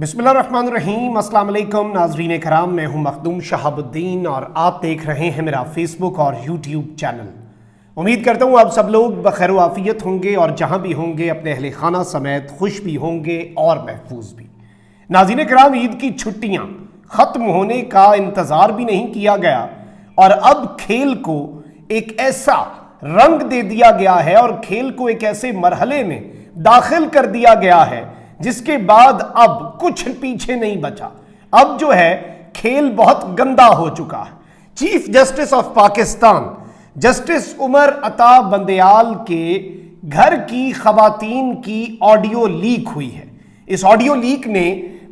बिस्मिल्लाहिर्रहमानिर्रहीम। अस्सलाम वालेकुम नाज़रीन कराम, मैं हूं मखदूम शहाबुद्दीन और आप देख रहे हैं मेरा फेसबुक और यूट्यूब चैनल। उम्मीद करता हूं आप सब लोग बखैर आफियत होंगे और जहां भी होंगे अपने अहले खाना समेत खुश भी होंगे और महफूज भी। नाज़रीन कराम, ईद की छुट्टियां ख़त्म होने का इंतज़ार भी नहीं किया गया और अब खेल को एक ऐसा रंग दे दिया गया है और खेल को एक ऐसे मरहले में दाखिल कर दिया गया है जिसके बाद अब कुछ पीछे नहीं बचा। अब जो है खेल बहुत गंदा हो चुका है। Chief justice of Pakistan justice Umar Ata Bandial के घर की खवातीन की ऑडियो लीक हुई है। इस ऑडियो लीक ने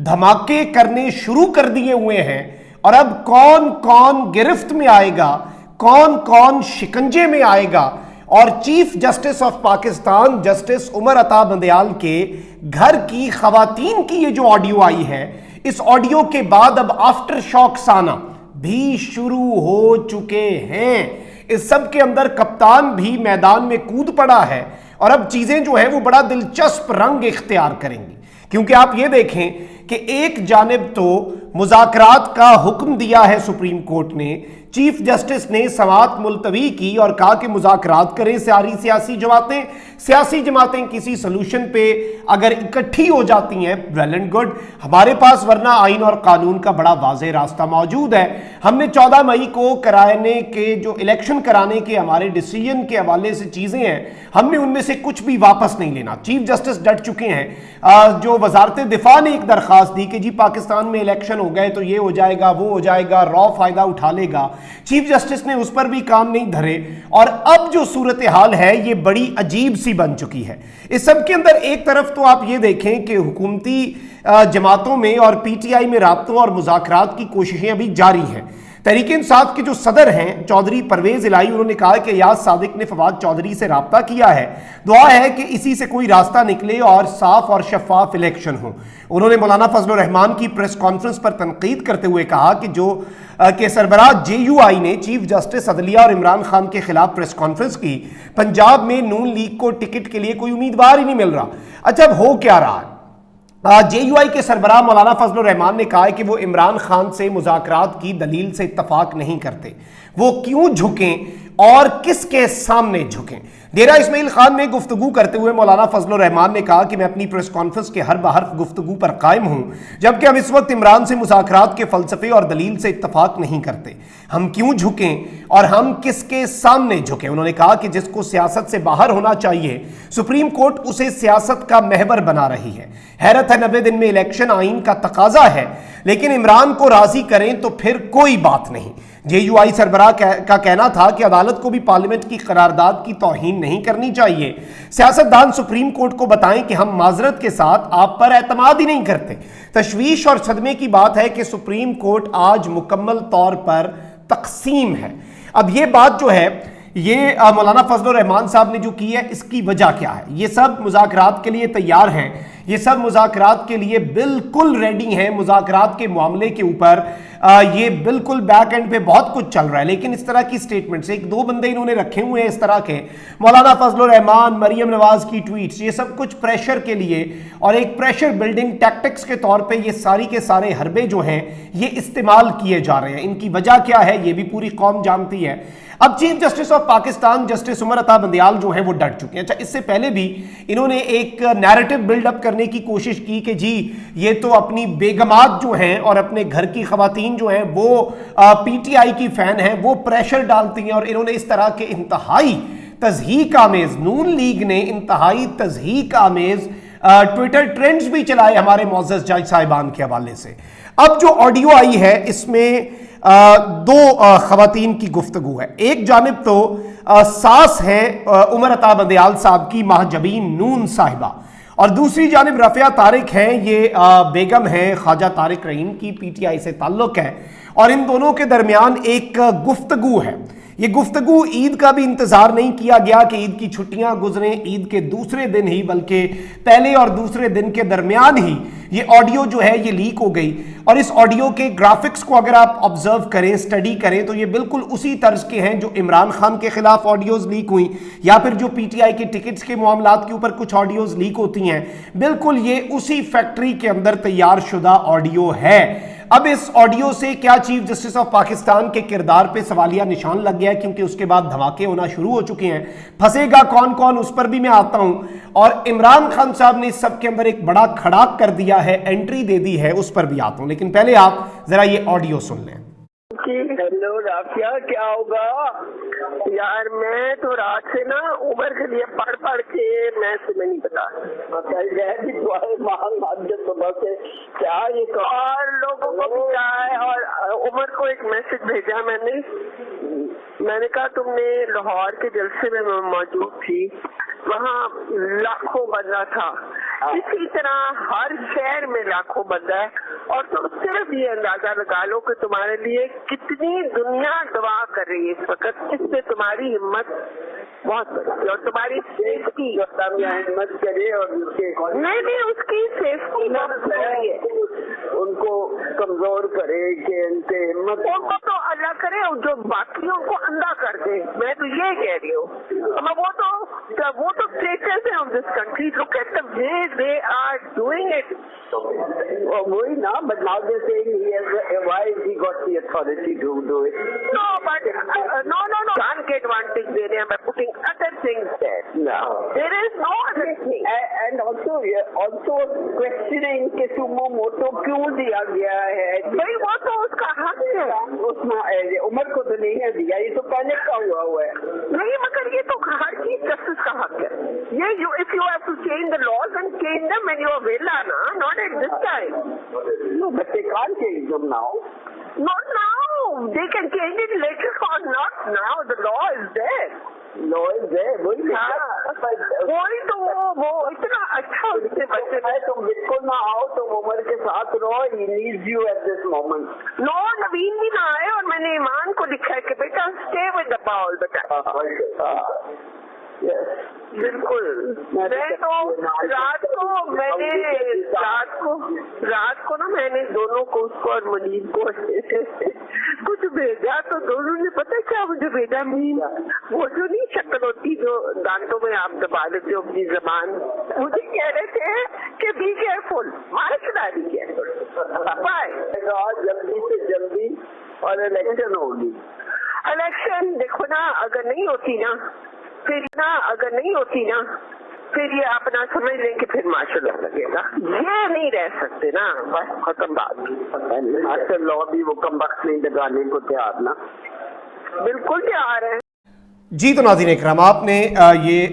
धमाके करने शुरू कर दिए हुए हैं और अब कौन कौन गिरफ्त में आएगा, कौन कौन शिकंजे में आएगा। और chief justice of Pakistan justice Umar Ata Bandial के घर की खवातीन की ये जो ऑडियो आई है, इस ऑडियो के बाद अब आफ्टर शॉक्स आना भी शुरू हो चुके हैं। इस सब के अंदर कप्तान भी मैदान में कूद पड़ा है और अब चीजें जो है वो बड़ा दिलचस्प रंग इख्तियार करेंगी, क्योंकि आप ये देखें कि एक जानिब तो मुज़ाकरात का हुक्म दिया है सुप्रीम कोर्ट ने, चीफ जस्टिस ने समाअत मुलतवी की और कहा कि मुज़ाकरात करें सारी सियासी जमातें किसी सोल्यूशन पे अगर इकट्ठी हो जाती हैं, वेल एंड गुड, हमारे पास वरना आइन और कानून का बड़ा वाज़ेह रास्ता मौजूद है। हमने 14 मई को कराने के जो इलेक्शन कराने के हमारे डिसीजन के हवाले से चीज़ें हैं, हमने उनमें से कुछ भी वापस नहीं लेना। चीफ जस्टिस डट चुके हैं। जो वजारत दिफा ने एक दरख्वास्त दी कि जी पाकिस्तान में इलेक्शन हो गए तो ये हो जाएगा, वो हो जाएगा, रॉ फायदा उठा लेगा, चीफ जस्टिस ने उस पर भी काम नहीं धरे और अब जो सूरत हाल है ये बड़ी अजीब सी बन चुकी है। इस सब के अंदर एक तरफ तो आप ये देखें कि हुकूमती जमातों में और पीटीआई में राब्तों और मुज़ाकरात की कोशिशें अभी जारी हैं। तहरीक-ए-इंसाफ के जो सदर हैं चौधरी परवेज इलाही, उन्होंने कहा कि याद सादिक ने फवाद चौधरी से राब्ता किया है, दुआ है कि इसी से कोई रास्ता निकले और साफ और शफाफ इलेक्शन हो। उन्होंने मौलाना फजल रहमान की प्रेस कॉन्फ्रेंस पर तनकीद करते हुए कहा कि जो के सरबराह JUI ने चीफ जस्टिस अदलिया और इमरान खान के खिलाफ प्रेस कॉन्फ्रेंस की, पंजाब में नून लीग को टिकट के लिए कोई उम्मीदवार ही नहीं मिल रहा। अच्छा, अब हो क्या रहा है? JUI के सरबराह मौलाना फजल रहमान ने कहा है कि वो इमरान खान से मुज़ाकरात की दलील से इत्तफाक नहीं करते। वो क्यों झुकें और किसके सामने झुकें? डेरा इस्माइल खान में गुफ्तगू करते हुए मौलाना फजल रहमान ने कहा कि मैं अपनी प्रेस कॉन्फ्रेंस के हर बहर गुफ्तगू पर कायम हूं, जबकि हम इस वक्त इमरान से मुज़ाकरात के फलसफे और दलील से इत्तफाक नहीं करते। हम क्यों झुकें और हम किसके सामने झुकें? उन्होंने कहा कि जिसको सियासत से बाहर होना चाहिए, सुप्रीम कोर्ट उसे सियासत का महवर बना रही है। हैरत है, 90 दिन में इलेक्शन आइन का तकाजा है, लेकिन इमरान को राजी करें तो फिर कोई बात नहीं। JUI सरबराह का कहना था कि अदालत को भी पार्लियामेंट की करारदाद की तौहीन नहीं करनी चाहिए। सियासतदान सुप्रीम कोर्ट को बताएं कि हम माजरत के साथ आप पर एतमाद ही नहीं करते। तशवीश और सदमे की बात है कि सुप्रीम कोर्ट आज मुकम्मल तौर पर तकसीम है। अब ये बात जो है ये मौलाना फजल रहमान साहब ने जो की है, इसकी वजह क्या है? ये सब मुज़ाकरात के लिए तैयार हैं, ये सब मुज़ाकरात के लिए बिल्कुल रेडी हैं। मुज़ाकरात के मामले के ऊपर ये बिल्कुल बैक एंड पे बहुत कुछ चल रहा है, लेकिन इस तरह की स्टेटमेंट्स एक दो बंदे इन्होंने रखे हुए हैं इस तरह के, मौलाना फजल रहमान, मरियम नवाज की ट्वीट्स, ये सब कुछ प्रेशर के लिए और एक प्रेशर बिल्डिंग टैक्टिक्स के तौर पे ये सारी के सारे हरबे जो हैं ये इस्तेमाल किए जा रहे हैं। इनकी वजह क्या है ये भी पूरी कौम जानती है। अब chief justice of Pakistan justice Umar Ata Bandial जो है वो डट चुके हैं। अच्छा, इससे पहले भी इन्होंने एक नैरेटिव बिल्डअप करने की कोशिश की कि जी ये तो अपनी बेगमात जो हैं और अपने घर की खवातीन जो हैं वो पीटीआई की फैन हैं, वो प्रेशर डालती हैं, और इन्होंने इस तरह के इंतहाई तज़हीक आमेज, नून लीग ने इंतहाई तज़हीक आमेज ट्विटर ट्रेंड्स भी चलाए हमारे मोअज़्ज़ज़ जज साहिबान के हवाले से। अब जो ऑडियो आई है इसमें दो खवातीन की गुफ्तगू है। एक जानिब तो सास है उमर अता बंदयाल साहब की महजबीन नून साहिबा, और दूसरी जानिब रफ़िया तारिक हैं, ये बेगम है ख्वाजा तारिक रहीम की, पीटीआई से ताल्लुक है। और इन दोनों के दरमियान एक गुफ्तगू है। ये गुफ्तगू ईद का भी इंतजार नहीं किया गया कि ईद की छुट्टियां गुजरें, ईद के दूसरे दिन ही, बल्कि पहले और दूसरे दिन के दरमियान ही ये ऑडियो जो है ये लीक हो गई। और इस ऑडियो के ग्राफिक्स को अगर आप ऑब्जर्व करें, स्टडी करें, तो ये बिल्कुल उसी तर्ज के हैं जो इमरान खान के खिलाफ ऑडियोज लीक हुई, या फिर जो पीटीआई के टिकट्स के मामलात के ऊपर कुछ ऑडियोज लीक होती हैं, बिल्कुल ये उसी फैक्ट्री के अंदर तैयार शुदा ऑडियो है। अब इस ऑडियो से क्या चीफ जस्टिस ऑफ पाकिस्तान के किरदार पे सवालिया निशान लग गया है, क्योंकि उसके बाद धमाके होना शुरू हो चुके हैं। फंसेगा कौन कौन, उस पर भी मैं आता हूं। और इमरान खान साहब ने इस सब के अंदर एक बड़ा खड़ाक कर दिया है, एंट्री दे दी है, उस पर भी आता हूं। लेकिन पहले आप जरा ये ऑडियो सुन लें। हेलो राफिया, क्या होगा यार? मैं तो रात से ना उमर के लिए पढ़ पढ़ के मैं तुम्हें नहीं बता सुबह से क्या ये और लोगों को भी क्या है। और उमर को एक मैसेज भेजा मैंने कहा तुमने लाहौर के जलसे में मैं मौजूद थी, वहाँ लाखों बंदा था, इसी तरह हर शहर में लाखों बंदा है। और तुम सिर्फ ये अंदाजा लगा लो कि तुम्हारे लिए कितनी दुनिया दुआ कर रही है इस वक्त, इससे तुम्हारी हिम्मत बहुत बड़ी और तुम्हारी सेफ्टी हिम्मत करे। और नहीं उसकी सेफ्टी बहुत बड़ी है, उनको कमजोर करे कि उनके हिम्मत, उनको तो अल्लाह करे और जो बाकी उनको अंधा कर दे। मैं तो ये कह रही हूँ, वो तो traitors हैं of this country. Look at the way they are doing it. वही ना, but now they saying why he got the authority to do it? No, but no. Can't get advantage दे रहे हैं by putting other things there. No, there is no other thing. And also questioning कि Sumo मोटो क्यों दिया गया है? भाई वो तो उसका हक है, उसमें उमर को तो नहीं है दिया, ये तो पहले का हुआ है। नहीं, मगर ये तो हर चीज जस्टिस का हक है। ये if you have to change the laws and change them when you are villa, not at this time. No, but they can't change them now. Not now. They can change it later on, not now. The law is there. Law is there. वही तो वो इतना अच्छा उससे बच्चे है, तुम बिल्कुल ना आओ, तुम उमर के साथ रहो। He needs you at this moment. No, नवीन भी ना आए, और मैंने ईमान को लिखा है कि बेटा stay with the ball बेटा। बिल्कुल। मैं तो रात को ना मैंने दोनों को, उसको और मुनीब को कुछ भेजा, तो दोनों ने पता क्या मुझे भेजा? मीन वो जो नहीं शक्ल होती जो दांतों में आप दबा देते हो अपनी जबान, मुझे कह रहे थे कि बी केयरफुल, मार्शदारी केयरफुल बाय, जल्दी से जल्दी और इलेक्शन होगी। इलेक्शन देखो ना, अगर नहीं होती ना फिर ये अपना समझ लें कि फिर मार्शल लॉ लगेगा। ये नहीं रह सकते ना, बस खत्म बात। मार्शल लॉ भी वो कम वक्त नहीं लगाने को तैयार ना, बिल्कुल तैयार है। जी तो नाज़रीन इकराम, आपने ये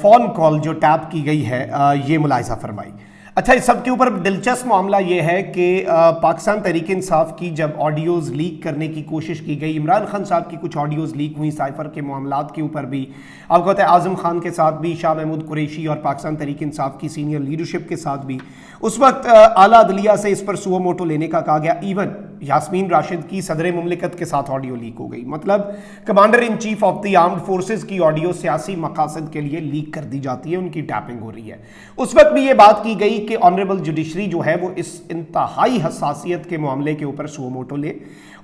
फ़ोन कॉल जो टैप की गई है ये मुलाहिज़ा फरमाई। अच्छा, इस सब के ऊपर दिलचस्प मामला ये है कि पाकिस्तान तहरीक इंसाफ की जब ऑडियोज़ लीक करने की कोशिश की गई, इमरान खान साहब की कुछ ऑडियोज़ लीक हुई साइफ़र के मामलात के ऊपर भी, आपको पता है आज़म खान के साथ भी, शाह महमूद कुरैशी और पाकिस्तान तहरीक इंसाफ की सीनियर लीडरशिप के साथ भी, उस वक्त आला अदलिया से इस पर सुओ मोटो लेने का कहा गया। इवन यास्मीन राशिद की सदर मुमलिकत के साथ ऑडियो लीक हो गई, मतलब commander in chief of the armed forces की ऑडियो सियासी मकासद के लिए लीक कर दी जाती है, उनकी टैपिंग हो रही है। उस वक्त भी ये बात की गई कि ऑनरेबल जुडिशरी जो है वो इस इंतहाई हसासियत के मामले के ऊपर सुओ मोटो ले,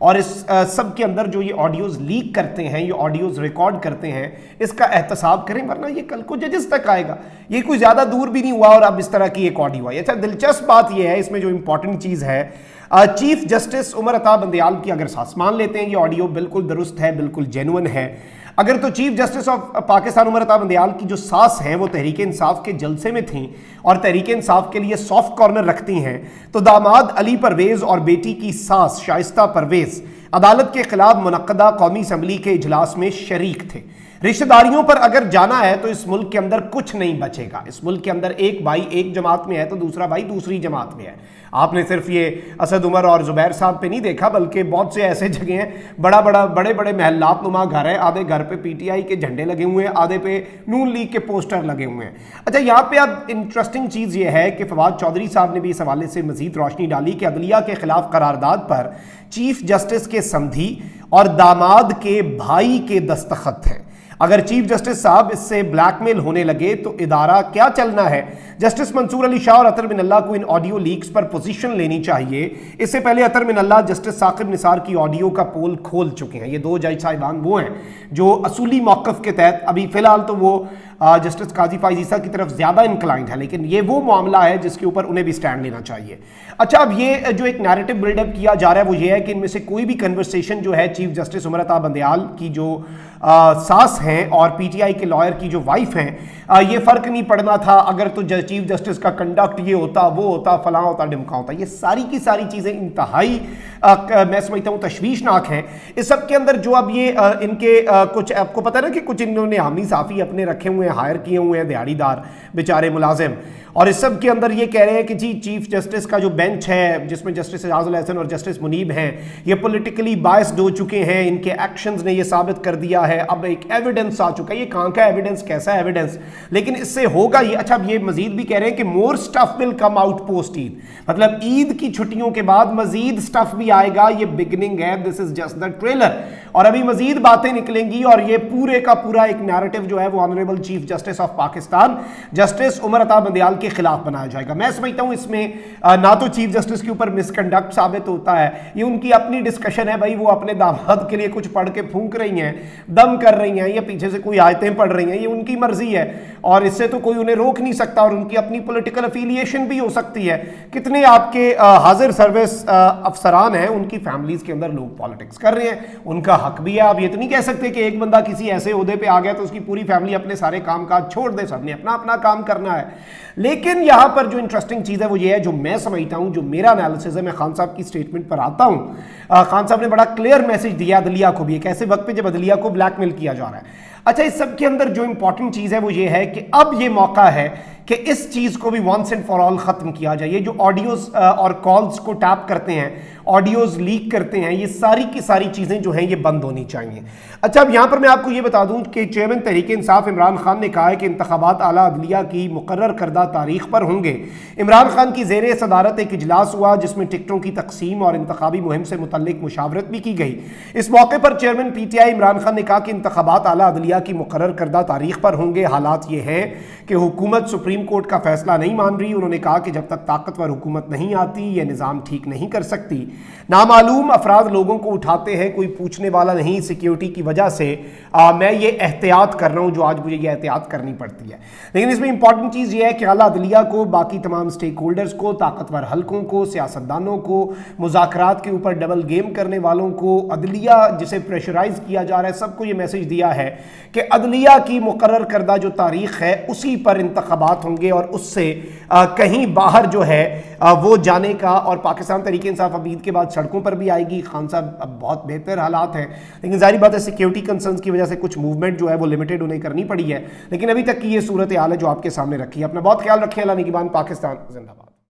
और इस सब के अंदर जो ये ऑडियोज़ लीक करते हैं, ये ऑडियोज़ रिकॉर्ड करते हैं, इसका एहतसाब करें, वरना ये कल को जजेस तक आएगा। ये कोई ज़्यादा दूर भी नहीं हुआ और अब इस तरह की एक ऑडियो आई। अच्छा, दिलचस्प बात यह है, इसमें जो इंपॉर्टेंट चीज़ है, चीफ जस्टिस उमर अता बंदयाल की अगर साथ मान लेते हैं ये ऑडियो बिल्कुल दुरुस्त है, बिल्कुल जेन्युइन है, अगर तो chief justice of Pakistan Umar Ata Bandial की जो सास हैं वो तहरीक इंसाफ के जलसे में थीं और तहरीक इंसाफ के लिए सॉफ्ट कॉर्नर रखती हैं, तो दामाद अली परवेज़ और बेटी की सास शाइस्ता परवेज़ अदालत के खिलाफ मुनक्कदा कौमी असम्बली के इजलास में शरीक थे। رشتہ داریوں پر اگر جانا ہے تو اس ملک کے اندر کچھ نہیں بچے گا. اس ملک کے اندر ایک بھائی ایک جماعت میں ہے تو دوسرا بھائی دوسری جماعت میں ہے. آپ نے صرف یہ اسد عمر اور زبیر صاحب پہ نہیں دیکھا بلکہ بہت سے ایسے جگہ ہیں بڑے بڑے محلات نما گھر ہیں, آدھے گھر پہ پی ٹی آئی کے جھنڈے لگے ہوئے ہیں, آدھے پہ نون لیگ کے پوسٹر لگے ہوئے ہیں. اچھا یہاں پہ اب انٹرسٹنگ چیز یہ ہے کہ فواد چودھری صاحب نے بھی اس حوالے سے مزید روشنی ڈالی کہ عدلیہ کے خلاف قرارداد پر چیف جسٹس کے سمدھی اور داماد کے بھائی کے دستخط ہیں. اگر چیف جسٹس صاحب اس سے بلیک میل ہونے لگے تو ادارہ کیا چلنا ہے؟ جسٹس منصور علی شاہ اور اطہر من اللہ کو ان آڈیو لیکس پر پوزیشن لینی چاہیے. اس سے پہلے اطہر من اللہ جسٹس ثاقب نثار کی آڈیو کا پول کھول چکے ہیں. یہ دو جج صاحبان وہ ہیں جو اصولی موقف کے تحت, ابھی فی الحال تو وہ جسٹس قاضی فائز عیسیٰ کی طرف زیادہ انکلائنڈ ہے, لیکن یہ وہ معاملہ ہے جس کے اوپر انہیں بھی سٹینڈ لینا چاہیے. اچھا اب یہ جو ایک نیریٹو بلڈ اپ کیا جا رہا ہے وہ یہ ہے کہ ان میں سے کوئی بھی کنورسیشن جو ہے چیف جسٹس عمر عطا بندیال کی جو ساس ہیں اور پی ٹی آئی کے لائر کی جو وائف ہیں, یہ فرق نہیں پڑنا تھا اگر تو چیف جسٹس کا کنڈکٹ یہ ہوتا وہ ہوتا فلاں ہوتا ڈمکا ہوتا. یہ ساری کی ساری چیزیں انتہائی میں سمجھتا ہوں تشویشناک ہیں. اس سب کے اندر جو اب یہ ان کے کچھ آپ کو پتہ ہے نا کہ کچھ انہوں نے حامی صافی اپنے رکھے ہوئے ہیں, ہائر کیے ہوئے ہیں, دیہڑی دار بیچارے ملازم, اور اس سب کے اندر یہ کہہ رہے ہیں کہ جی چیف جسٹس کا جو بینچ ہے جس میں جسٹس اعجاز الحسن اور جسٹس منیب ہیں یہ پولیٹیکلی بائسڈ ہو چکے ہیں, ان کے ایکشنز نے یہ ثابت کر دیا ہے. اب ایک ایویڈنس آ چکا ہے, یہ کہاں کا ایویڈنس, کیسا ایویڈنس, لیکن اس سے ہوگا یہ. اچھا اب یہ مزید بھی کہہ رہے ہیں کہ مور سٹف ول کم آؤٹ پوسٹ عید, مطلب عید کی چھٹیوں کے بعد مزید سٹف بھی آئے گا. یہ بگننگ ہے, دس از جسٹ دا ٹریلر, اور ابھی مزید باتیں نکلیں گی اور یہ پورے کا پورا ایک نیریٹو جو ہے وہ honourable chief justice of Pakistan justice Umar Ata Bandial کے خلاف بنایا جائے گا. میں سمجھتا ہوں اس میں نہ تو چیف جسٹس کے اوپر مس کنڈکٹ ثابت ہوتا ہے, یہ ان کی اپنی ڈسکشن ہے بھائی, وہ اپنے داماد کے لیے کچھ پڑھ کے پھونک رہی ہیں, دم کر رہی ہیں, یا پیچھے سے کوئی آیتیں پڑھ رہی ہیں, یہ ان کی مرضی ہے اور اس سے تو کوئی انہیں روک نہیں سکتا, اور ان کی اپنی پولیٹیکل افیلیشن بھی ہو سکتی ہے. کتنے آپ کے حاضر سروس افسران ہیں ان کی فیملیز کے اندر لوگ پالیٹکس کر رہے ہیں, ان کا حق بھی ہے. آپ یہ تو نہیں کہہ سکتے کہ ایک بندہ کسی ایسے عہدے پہ آ گیا تو اس کی پوری فیملی اپنے سارے کام کاج چھوڑ دے, سب نے اپنا اپنا کام کرنا ہے. لیکن یہاں پر جو انٹرسٹنگ چیز ہے وہ یہ ہے, جو میں سمجھتا ہوں, جو میرا انالیسس ہے, میں خان صاحب کی سٹیٹمنٹ پر آتا ہوں. خان صاحب نے بڑا کلیئر میسج دیا عدلیہ کو بھی, ایک ایسے وقت پہ جب عدلیہ کو بلیک میل کیا جا رہا ہے. اچھا اس سب کے اندر جو امپورٹنٹ چیز ہے وہ یہ ہے کہ اب یہ موقع ہے کہ اس چیز کو بھی وانس اینڈ فار آل ختم کیا جائے. یہ جو آڈیوز اور کالز کو ٹیپ کرتے ہیں, آڈیوز لیک کرتے ہیں, یہ ساری کی ساری چیزیں جو ہیں یہ بند ہونی چاہیے. اچھا اب یہاں پر میں آپ کو یہ بتا دوں کہ چیئرمین تحریک انصاف عمران خان نے کہا ہے کہ انتخابات اعلیٰ عدلیہ کی مقرر کردہ تاریخ پر ہوں گے. عمران خان کی زیر صدارت ایک اجلاس ہوا جس میں ٹکٹوں کی تقسیم اور انتخابی مہم سے متعلق مشاورت بھی کی گئی. اس موقع پر chairman P T I Imran Khan نے کہا کہ انتخابات اعلیٰ عدلیہ کی مقرر کردہ تاریخ پر ہوں گے. حالات یہ ہیں کہ حکومت سپریم کورٹ کا فیصلہ نہیں مان رہی. انہوں نے کہا کہ جب تک طاقتور حکومت نہیں آتی یہ نظام ٹھیک نہیں کر سکتی. نامعلوم افراد لوگوں کو اٹھاتے ہیں, کوئی پوچھنے والا نہیں. سیکیورٹی کی وجہ سے میں یہ احتیاط کر رہا ہوں جو آج مجھے یہ احتیاط کرنی پڑتی ہے. لیکن اس میں امپورٹنٹ چیز یہ ہے کہ اعلیٰ عدلیہ کو, باقی تمام سٹیک ہولڈرز کو, طاقتور حلقوں کو, سیاستدانوں کو, مذاکرات کے اوپر ڈبل گیم کرنے والوں کو, عدلیہ جسے پریشرائز کیا جا رہا ہے, سب کو یہ میسج دیا ہے کہ عدلیہ کی مقرر کردہ جو تاریخ ہے اسی پر انتخابات ہوں گے اور اس سے کہیں باہر جو ہے وہ جانے کا. اور پاکستان تحریک انصاف اب عید کے بعد سڑکوں پر بھی آئے گی. خان صاحب اب بہت بہتر حالات ہیں, لیکن ظاہری بات ہے سیکیورٹی کنسرنز کی وجہ سے کچھ موومنٹ جو ہے وہ لمیٹڈ انہیں کرنی پڑی ہے, لیکن ابھی تک کی یہ صورتحال ہے جو آپ کے سامنے رکھی ہے. اپنا بہت خیال رکھیں. اللہ نگہبان. پاکستان زندہ باد.